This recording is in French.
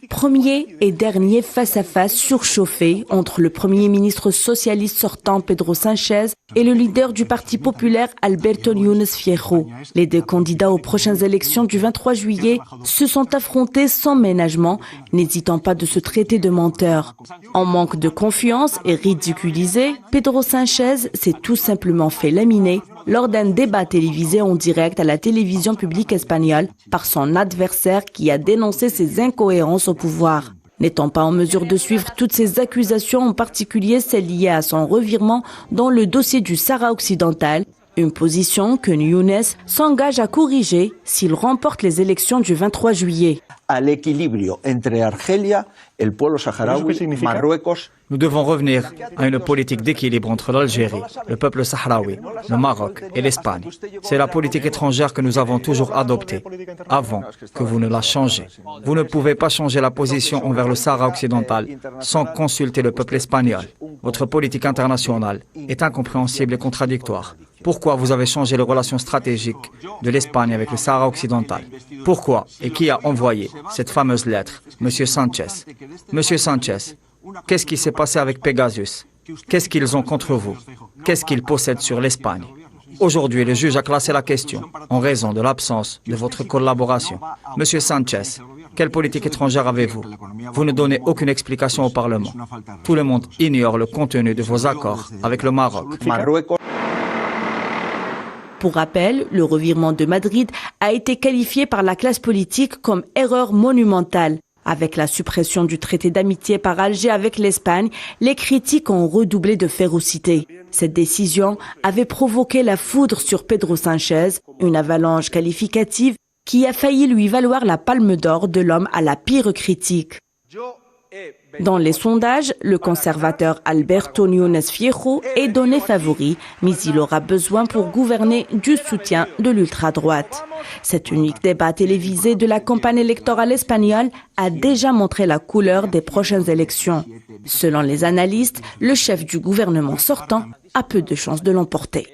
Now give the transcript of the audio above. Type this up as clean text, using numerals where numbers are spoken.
Premier et dernier face-à-face surchauffé entre le Premier ministre socialiste sortant Pedro Sánchez et le leader du Parti populaire Alberto Núñez Feijóo. Les deux candidats aux prochaines élections du 23 juillet se sont affrontés sans ménagement, n'hésitant pas de se traiter de menteurs. En manque de confiance et ridiculisé, Pedro Sánchez s'est tout simplement fait laminer lors d'un débat télévisé en direct à la télévision publique espagnole par son adversaire qui a dénoncé ses incohérences au pouvoir. N'étant pas en mesure de suivre toutes ces accusations, en particulier celles liées à son revirement dans le dossier du Sahara occidental, une position que Núñez s'engage à corriger s'il remporte les élections du 23 juillet. Nous devons revenir à une politique d'équilibre entre l'Algérie, le peuple sahraoui, le Maroc et l'Espagne. C'est la politique étrangère que nous avons toujours adoptée, avant que vous ne la changiez. Vous ne pouvez pas changer la position envers le Sahara occidental sans consulter le peuple espagnol. Votre politique internationale est incompréhensible et contradictoire. Pourquoi vous avez changé les relations stratégiques de l'Espagne avec le Sahara occidental? Pourquoi et qui a envoyé cette fameuse lettre? Monsieur Sánchez. Monsieur Sánchez, qu'est-ce qui s'est passé avec Pegasus? Qu'est-ce qu'ils ont contre vous? Qu'est-ce qu'ils possèdent sur l'Espagne? Aujourd'hui, le juge a classé la question en raison de l'absence de votre collaboration. Monsieur Sánchez, quelle politique étrangère avez-vous? Vous ne donnez aucune explication au Parlement. Tout le monde ignore le contenu de vos accords avec le Maroc. Pour rappel, le revirement de Madrid a été qualifié par la classe politique comme erreur monumentale. Avec la suppression du traité d'amitié par Alger avec l'Espagne, les critiques ont redoublé de férocité. Cette décision avait provoqué la foudre sur Pedro Sánchez, une avalanche qualificative qui a failli lui valoir la palme d'or de l'homme à la pire critique. Dans les sondages, le conservateur Alberto Núñez Feijóo est donné favori, mais il aura besoin pour gouverner du soutien de l'ultra-droite. Cet unique débat télévisé de la campagne électorale espagnole a déjà montré la couleur des prochaines élections. Selon les analystes, le chef du gouvernement sortant a peu de chances de l'emporter.